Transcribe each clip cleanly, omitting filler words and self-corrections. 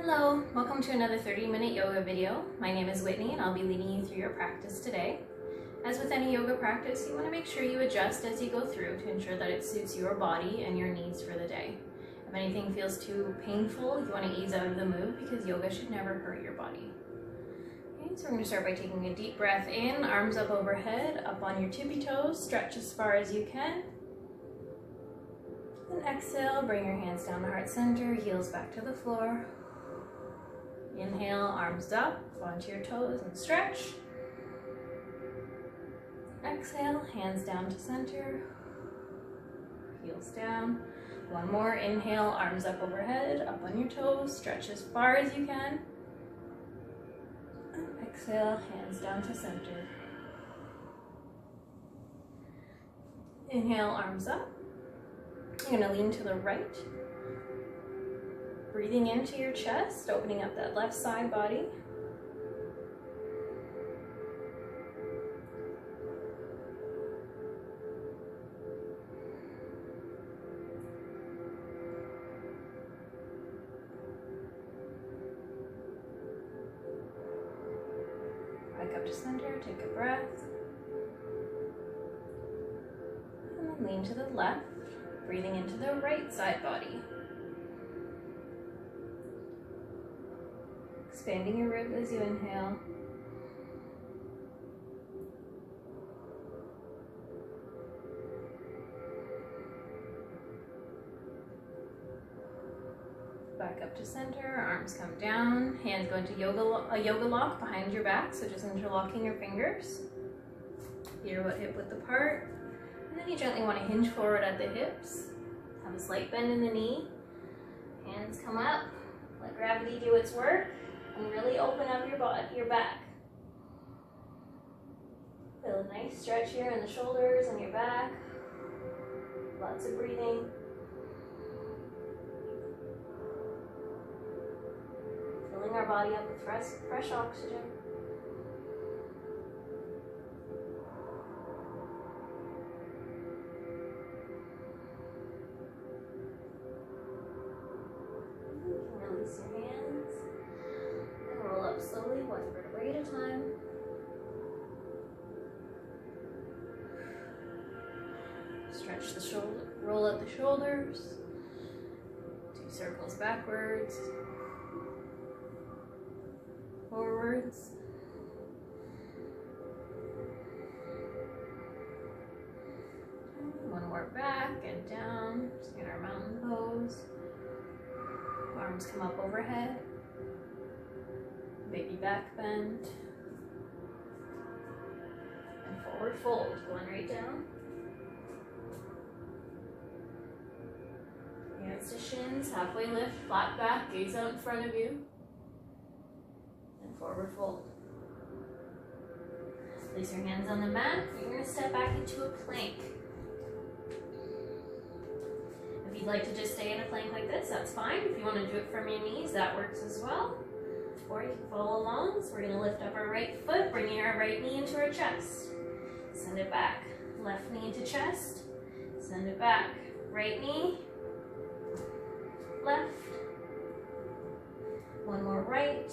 Hello, welcome to another 30-minute yoga video. My name is Whitney and I'll be leading you through your practice today. As with any yoga practice, you want to make sure you adjust as you go through to ensure that it suits your body and your needs for the day. If anything feels too painful, you want to ease out of the move because yoga should never hurt your body. Okay, so we're going to start by taking a deep breath in, arms up overhead, up on your tippy toes, stretch as far as you can. And exhale, bring your hands down to heart center, heels back to the floor. Inhale, arms up onto your toes and stretch. Exhale, hands down to center, heels down. One more, inhale, arms up overhead, up on your toes, stretch as far as you can. And exhale, hands down to center. Inhale, arms up. You're going to lean to the right. Breathing into your chest, opening up that left side body. Back up to center, take a breath. And then lean to the left, breathing into the right side body. Expanding your rib as you inhale. Back up to center, arms come down, hands go into a yoga lock behind your back, so just interlocking your fingers. Feet are about hip width apart. And then you gently want to hinge forward at the hips. Have a slight bend in the knee. Hands come up, let gravity do its work. And really open up your back. Feel a nice stretch here in the shoulders and your back. Lots of breathing. Filling our body up with fresh oxygen. You can release your hands. Roll up slowly, one vertebrae at a time. Stretch the shoulder, roll up the shoulders. 2 circles backwards, forwards. One more back and down, just in our mountain pose. Arms come up overhead. Baby back bend, and forward fold, going right down. Hands to shins, halfway lift, flat back, gaze out in front of you, and forward fold. Place your hands on the mat. You're going to step back into a plank. If you'd like to just stay in a plank like this, that's fine. If you want to do it from your knees, that works as well. Or you can follow along. So we're going to lift up our right foot, bringing our right knee into our chest. Send it back. Left knee into chest. Send it back. Right knee. Left. One more right.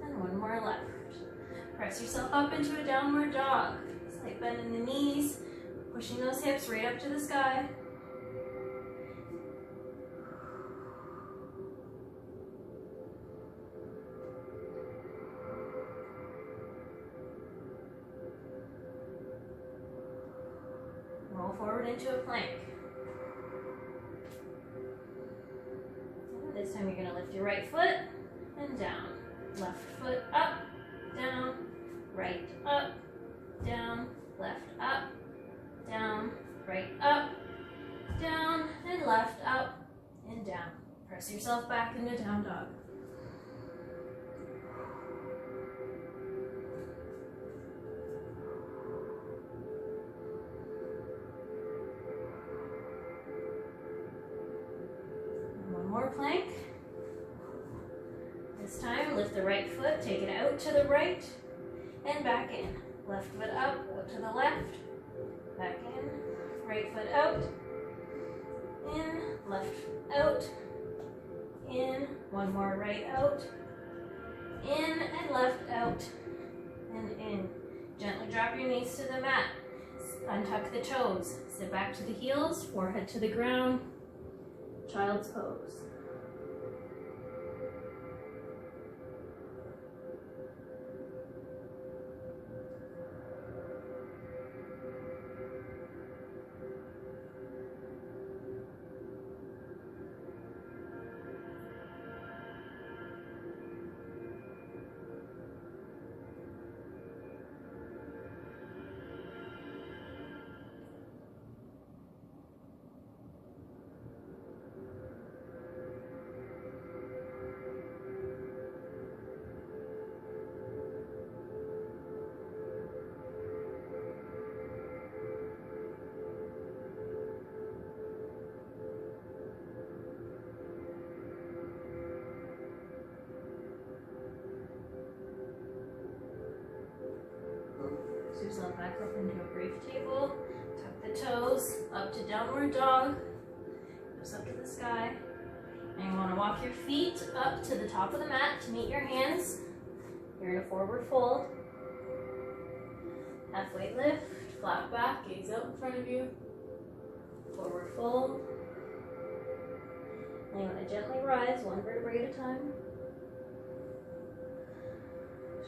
And one more left. Press yourself up into a downward dog. Slight bend in the knees. Pushing those hips right up to the sky. Roll forward into a plank. This time you're going to lift your right foot and down. Left foot up, down, right up, down, left up, down, right up, down, and left up and down. Press yourself back into down dog. More plank. This time, lift the right foot, take it out to the right, and back in. Left foot up, out to the left, back in, right foot out, in, left out, in, One more, right out. In and left out and in. Gently drop your knees to the mat. Untuck the toes. Sit back to the heels, forehead to the ground. Child's pose. So yourself back up into a brave table. Tuck the toes up to downward dog. Goes up to the sky. And you want to walk your feet up to the top of the mat to meet your hands. You're in a forward fold. Halfway lift, flat back, gaze out in front of you. Forward fold. And you want to gently rise one vertebrae at a time.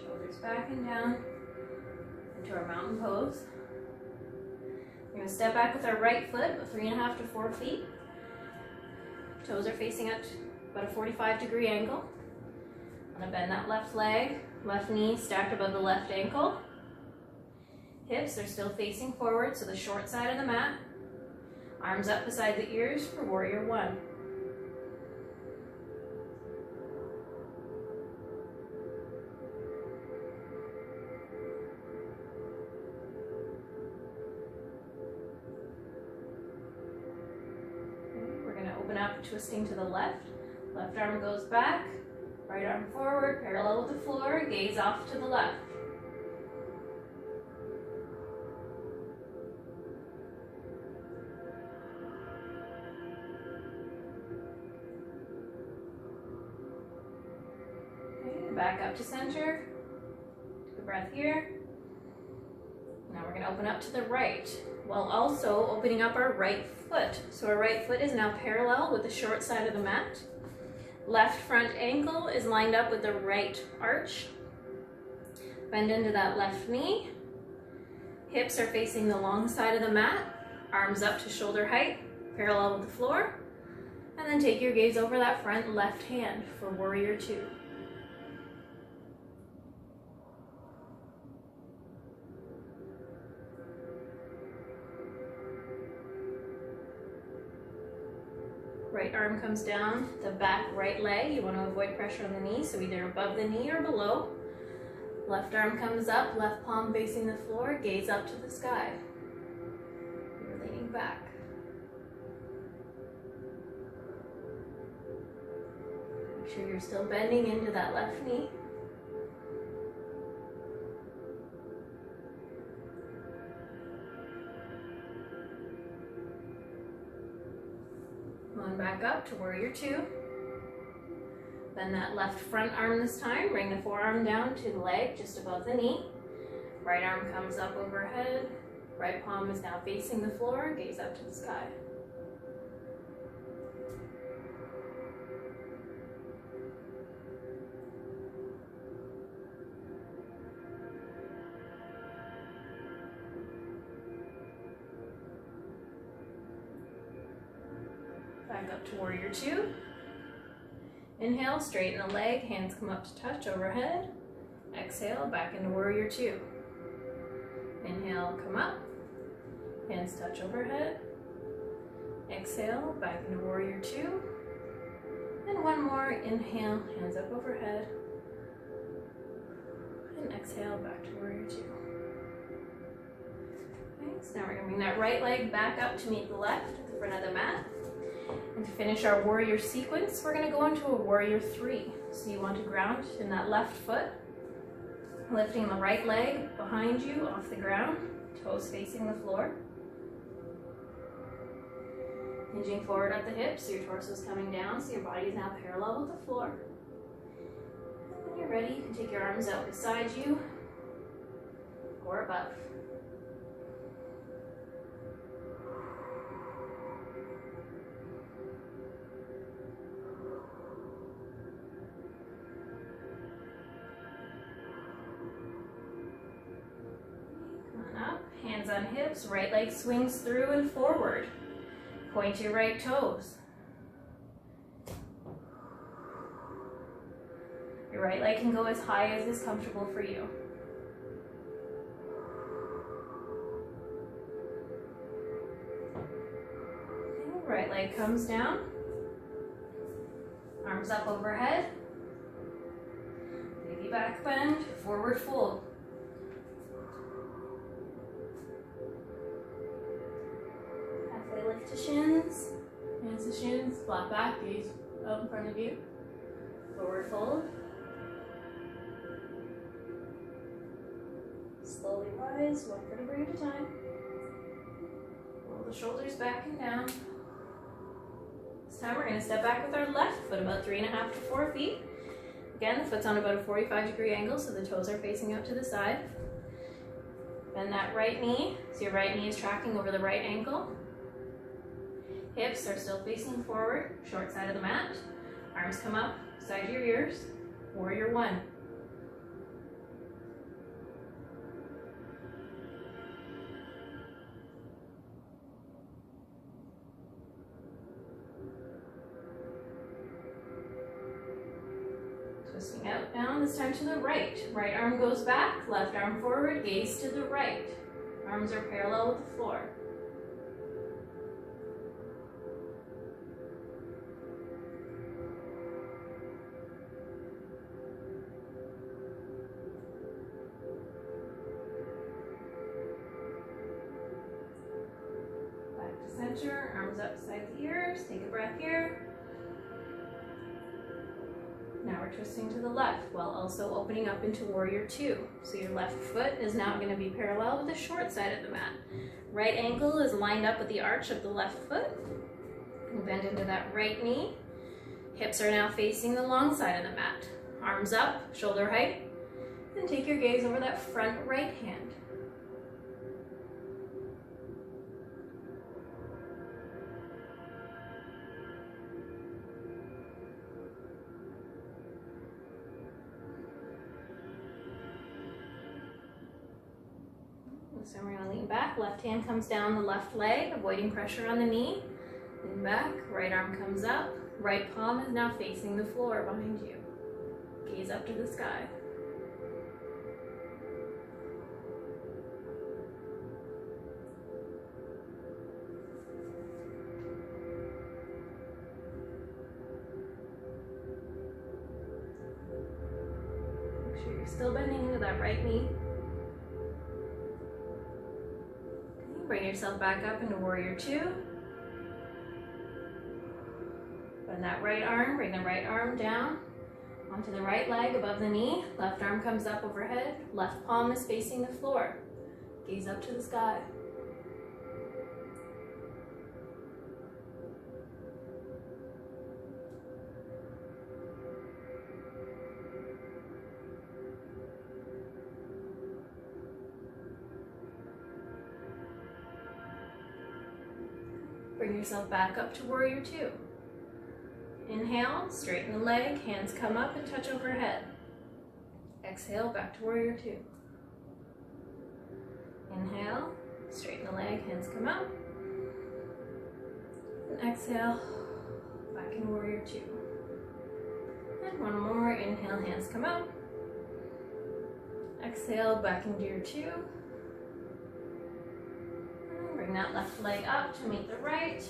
Shoulders back and down. Into our mountain pose. We're going to step back with our right foot, about 3.5 to 4 feet. Toes are facing at about a 45-degree angle. I'm going to bend that left leg, left knee stacked above the left ankle. Hips are still facing forward, so the short side of the mat. Arms up beside the ears for warrior one. Up, twisting to the left. Left arm goes back, right arm forward, parallel with the floor, gaze off to the left. Okay, back up to center. Take a breath here. Now we're going to open up to the right, while also opening up our right foot. So our right foot is now parallel with the short side of the mat. Left front ankle is lined up with the right arch. Bend into that left knee. Hips are facing the long side of the mat. Arms up to shoulder height, parallel with the floor. And then take your gaze over that front left hand for warrior two. Right arm comes down the back right leg. You want to avoid pressure on the knee, so either above the knee or below. Left arm comes up, left palm facing the floor, gaze up to the sky. You're leaning back. Make sure you're still bending into that left knee. Come on back up to warrior two. Bend that left front arm this time. Bring the forearm down to the leg just above the knee. Right arm comes up overhead. Right palm is now facing the floor. Gaze up to the sky. Back up to warrior two. Inhale, straighten the leg, hands come up to touch overhead. Exhale, back into warrior two. Inhale, come up, hands touch overhead. Exhale, back into warrior two. And one more, inhale, hands up overhead. And exhale, back to warrior two. Thanks. Now we're going to bring that right leg back up to meet the left at the front of the mat. And to finish our warrior sequence, we're going to go into a warrior three. So you want to ground in that left foot, lifting the right leg behind you off the ground, toes facing the floor. Hinging forward at the hips, your torso is coming down, so your body is now parallel with the floor. And when you're ready, you can take your arms out beside you or above. Hands on hips, right leg swings through and forward. Point your right toes. Your right leg can go as high as is comfortable for you. Right leg comes down. Arms up overhead. Baby back bend, forward fold. Lift to shins, hands to shins, flat back, gaze out in front of you. Forward fold. Slowly rise, one vertebra at a time. Roll the shoulders back and down. This time we're going to step back with our left foot about 3.5 to 4 feet. Again, the foot's on about a 45-degree angle, so the toes are facing out to the side. Bend that right knee, so your right knee is tracking over the right ankle. Hips are still facing forward, short side of the mat. Arms come up, side your ears. Warrior one. Twisting out, down, this time to the right. Right arm goes back, left arm forward, gaze to the right. Arms are parallel with the floor. Center, arms up beside the ears, take a breath here. Now we're twisting to the left while also opening up into warrior two. So your left foot is now going to be parallel with the short side of the mat. Right ankle is lined up with the arch of the left foot. We'll bend into that right knee. Hips are now facing the long side of the mat. Arms up, shoulder height, and take your gaze over that front right hand. So we're going to lean back, left hand comes down the left leg, avoiding pressure on the knee. Lean back, right arm comes up, right palm is now facing the floor behind you. Gaze up to the sky. Make sure you're still bending into that right knee. Bring yourself back up into warrior two. Bend that right arm, bring the right arm down onto the right leg above the knee. Left arm comes up overhead, left palm is facing the floor. Gaze up to the sky. Bring yourself back up to warrior two. Inhale, straighten the leg, hands come up and touch overhead. Exhale, back to warrior two. Inhale, straighten the leg, hands come up. And exhale, back in warrior two. And one more, inhale, hands come up. Exhale, back into your two. Bring that left leg up to meet the right.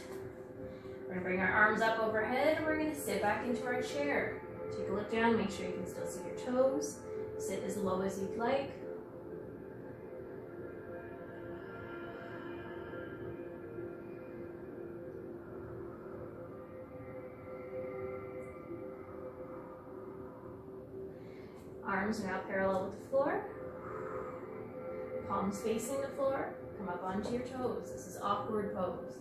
We're going to bring our arms up overhead and we're going to sit back into our chair. Take a look down, make sure you can still see your toes. Sit as low as you'd like. Arms are now parallel with the floor. Palms facing the floor. Come up onto your toes. This is awkward pose.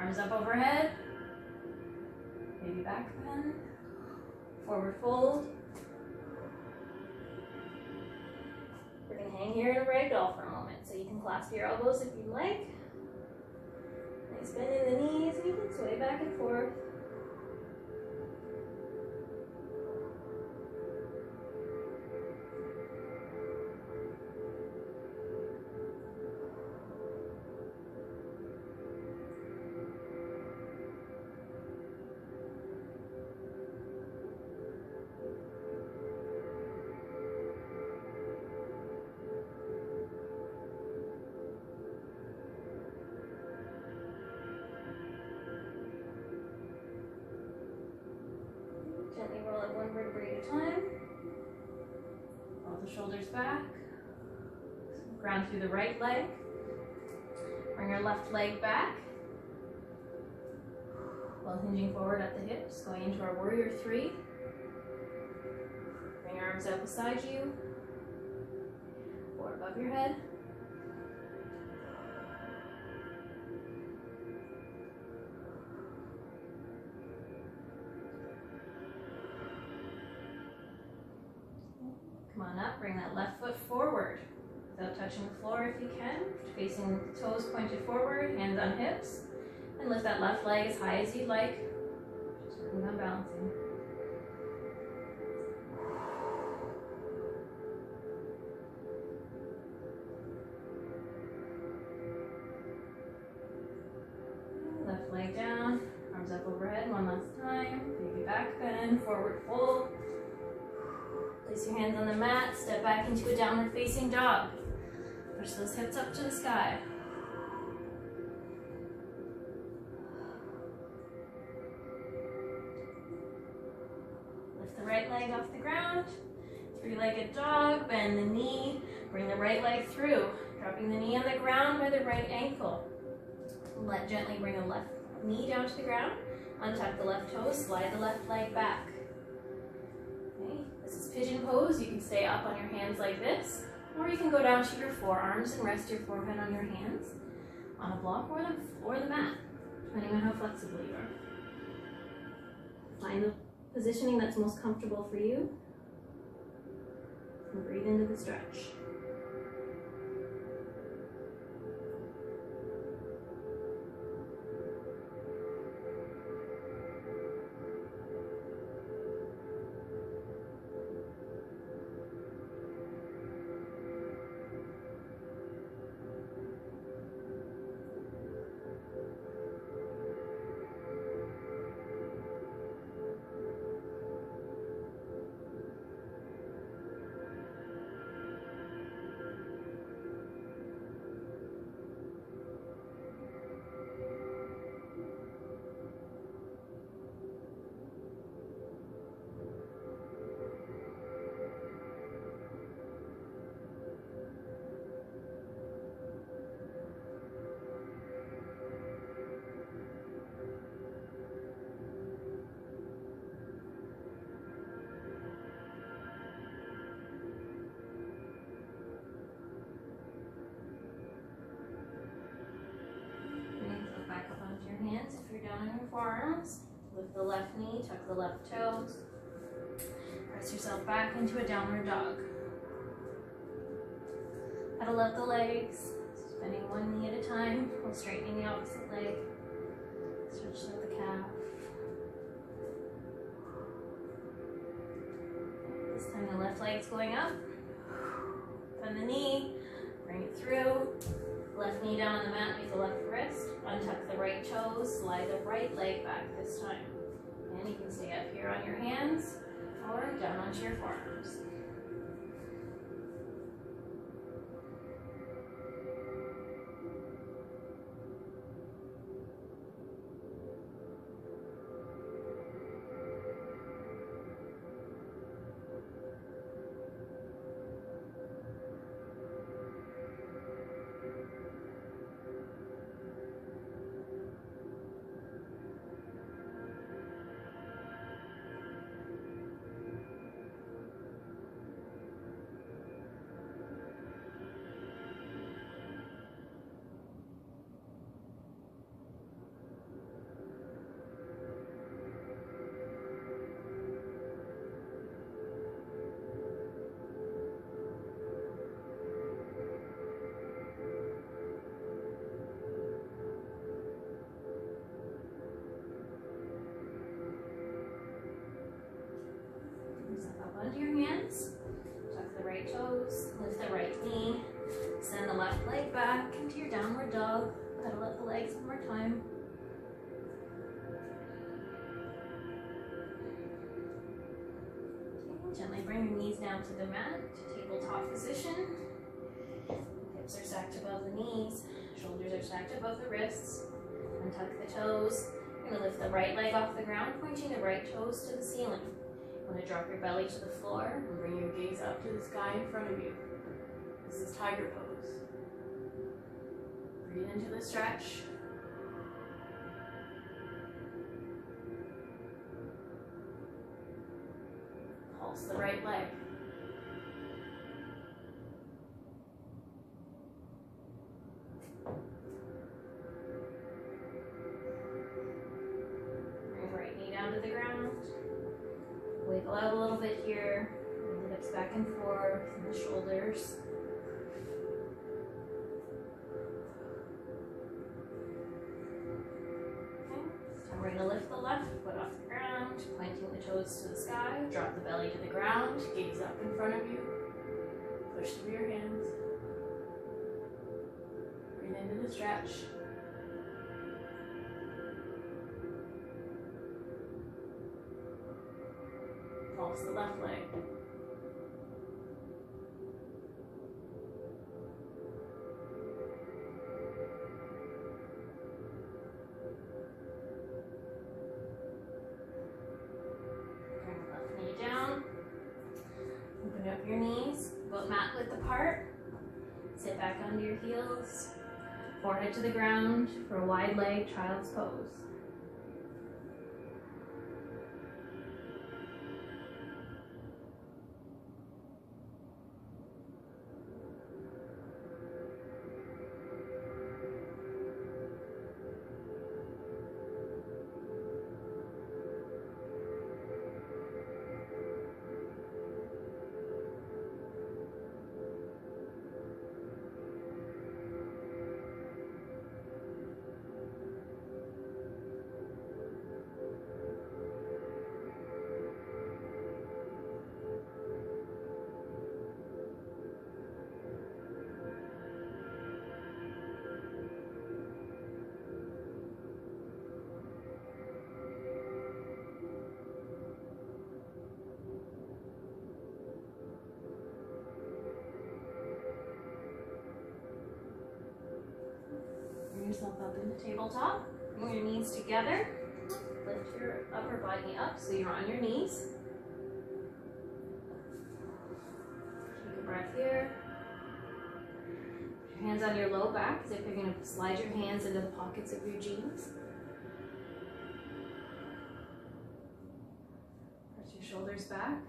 Arms up overhead. Baby back bend. Forward fold. We're going to hang here in a ragdoll for a moment. So you can clasp your elbows if you'd like. Nice bend in the knees, and you can sway back and forth. Gently roll it one vertebrae at a time. Roll the shoulders back. Ground through the right leg. Bring your left leg back. While hinging forward at the hips, going into our warrior three. Bring your arms out beside you. Or above your head. Come on up, bring that left foot forward without touching the floor if you can. Facing toes pointed forward, hands on hips. And lift that left leg as high as you'd like. Just working on balancing. Left leg down, arms up overhead one last time. Baby back bend, forward fold. Place your hands on the mat, step back into a downward facing dog. Push those hips up to the sky. Lift the right leg off the ground. Three-legged dog, bend the knee. Bring the right leg through. Dropping the knee on the ground by the right ankle. Gently bring the left knee down to the ground. Untuck the left toe, slide the left leg back. Okay. This is pigeon pose. You can stay up on your hands like this, or you can go down to your forearms and rest your forehead on your hands on a block or the mat, depending on how flexible you are. Find the positioning that's most comfortable for you, and breathe into the stretch. Hands if you're down on your forearms. Lift the left knee, tuck the left toes. Press yourself back into a downward dog. Pedal out the legs, bending one knee at a time while straightening the opposite leg. Stretch out the calf. This time the left leg's going up. Bend the knee, bring it through. Left knee down on the mat, make the left wrist. Untuck the right toes, slide the right leg back this time. And you can stay up here on your hands or down onto your forearms. Pedal up the legs one more time. Okay, gently bring your knees down to the mat, to tabletop position. Hips are stacked above the knees, shoulders are stacked above the wrists. Untuck the toes. You're going to lift the right leg off the ground, pointing the right toes to the ceiling. You want to drop your belly to the floor and bring your gaze up to the sky in front of you. This is tiger pose. Breathe into the stretch. Pulse the right leg. Bring the right knee down to the ground. Wiggle out a little bit here. Bring the hips back and forth and the shoulders. We're going to lift the left foot off the ground, pointing the toes to the sky, drop the belly to the ground, gaze up in front of you, push through your hands, breathe into the stretch, pulse the left leg. Up your knees, both mat width apart. Sit back onto your heels, forehead to the ground for a wide leg child's pose. Yourself up into tabletop. Bring your knees together. Lift your upper body up so you're on your knees. Take a breath here. Put your hands on your low back as if you're going to slide your hands into the pockets of your jeans. Press your shoulders back.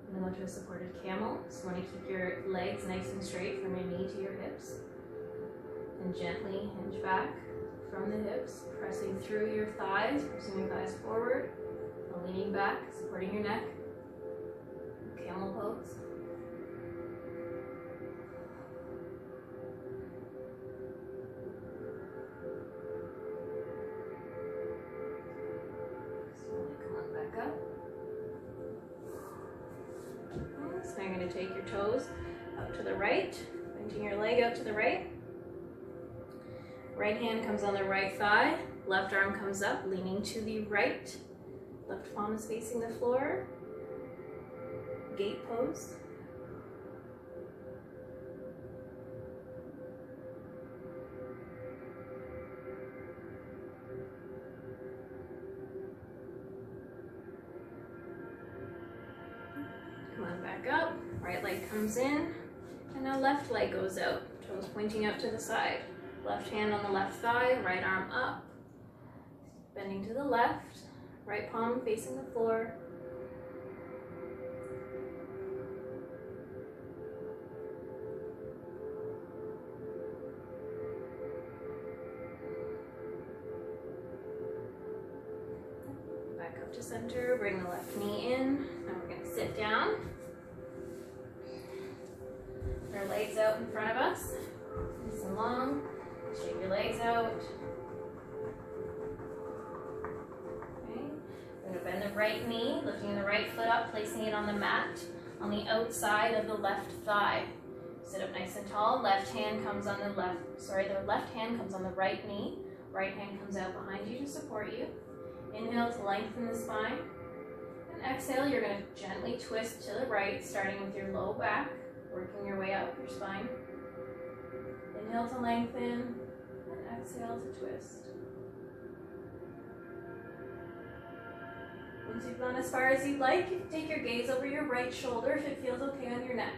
And then go to a supported camel. So you want to keep your legs nice and straight from your knee to your hips. And gently hinge back from the hips, pressing through your thighs, pressing your thighs forward, and leaning back, supporting your neck. Camel pose. Slowly come on back up. Okay, so now you're going to take your toes up to the right, bending your leg out to the right. Right hand comes on the right thigh, left arm comes up, leaning to the right. Left palm is facing the floor. Gate pose. Come on back up, right leg comes in, and now left leg goes out, toes pointing out to the side. Left hand on the left thigh, right arm up, bending to the left, right palm facing the floor. Back up to center, bring the left knee in. Now we're going to sit down. Put our legs out in front of us, nice and long. Straighten your legs out. Okay. We're going to bend the right knee, lifting the right foot up, placing it on the mat on the outside of the left thigh. Sit up nice and tall. The left hand comes on the right knee. Right hand comes out behind you to support you. Inhale to lengthen the spine. And exhale, you're going to gently twist to the right, starting with your low back, working your way up your spine. Inhale to lengthen, and exhale to twist. Once you've gone as far as you'd like, you can take your gaze over your right shoulder if it feels okay on your neck.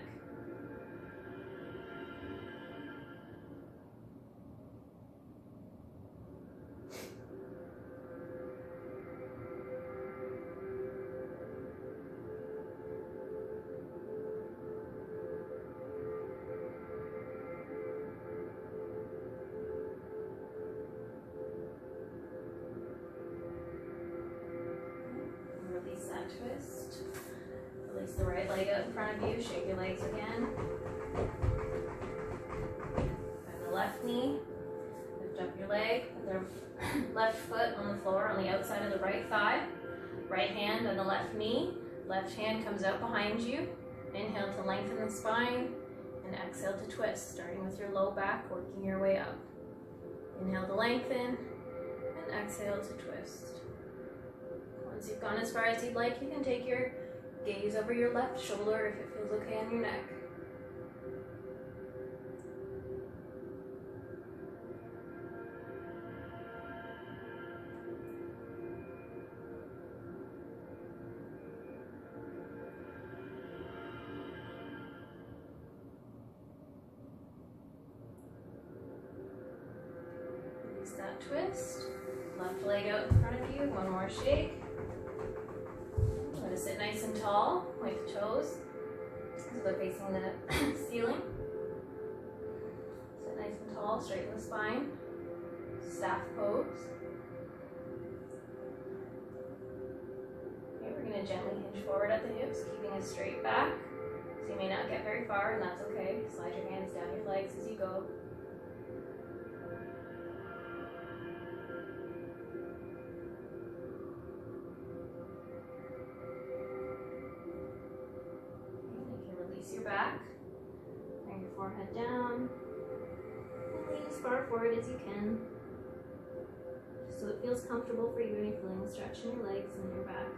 Release that twist. Release the right leg out in front of you. Shake your legs again. Bend the left knee. Lift up your leg. Put the left foot on the floor on the outside of the right thigh. Right hand on the left knee. Left hand comes out behind you. Inhale to lengthen the spine. And exhale to twist, starting with your low back, working your way up. Inhale to lengthen. And exhale to twist. Once you've gone as far as you'd like, you can take your gaze over your left shoulder if it feels okay on your neck. Release that twist. Left leg out in front of you. One more shake. Sit nice and tall, point the toes, so they're facing the ceiling. Sit nice and tall, straighten the spine, staff pose. Okay, we're going to gently hinge forward at the hips, keeping a straight back. So you may not get very far, and that's okay. Slide your hands down your legs as you go. Your back, bring your forehead down, and lean as far forward as you can, just so it feels comfortable for you and you're feeling the stretch in your legs and your back.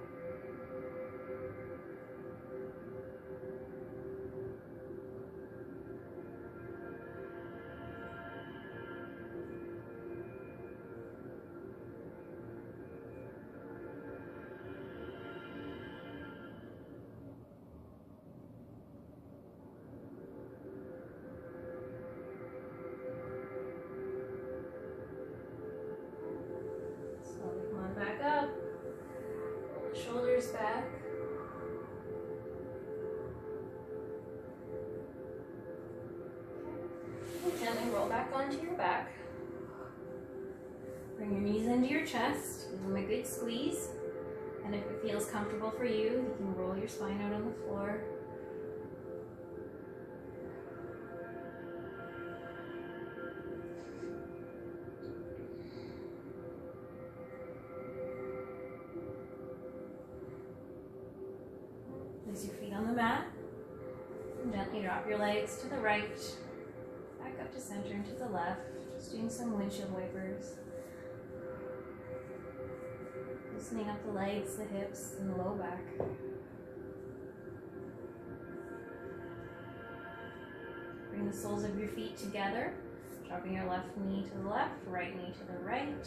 Back up, pull the shoulders back. And gently roll back onto your back. Bring your knees into your chest, give them a good squeeze. And if it feels comfortable for you, you can roll your spine out on the floor. Place your feet on the mat and gently drop your legs to the right, back up to center and to the left, just doing some windshield wipers. Loosening up the legs, the hips, and the low back. Bring the soles of your feet together, dropping your left knee to the left, right knee to the right.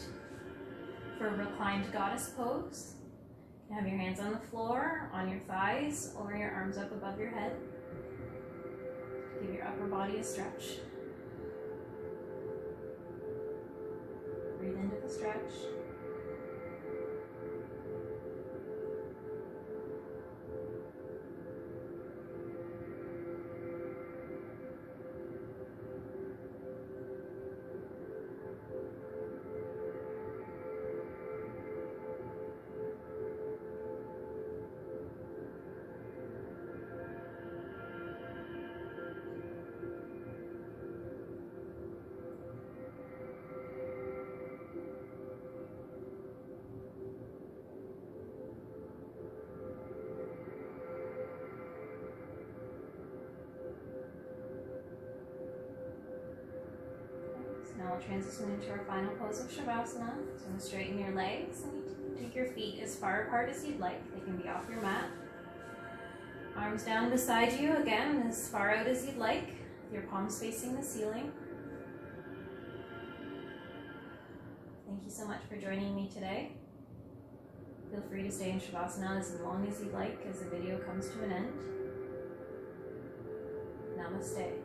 For a reclined goddess pose. Have your hands on the floor, on your thighs, or your arms up above your head. Give your upper body a stretch. Breathe into the stretch. Now we'll transition into our final pose of Shavasana. So we'll straighten your legs and take your feet as far apart as you'd like. They can be off your mat. Arms down beside you, again, as far out as you'd like. Your palms facing the ceiling. Thank you so much for joining me today. Feel free to stay in Shavasana as long as you'd like as the video comes to an end. Namaste.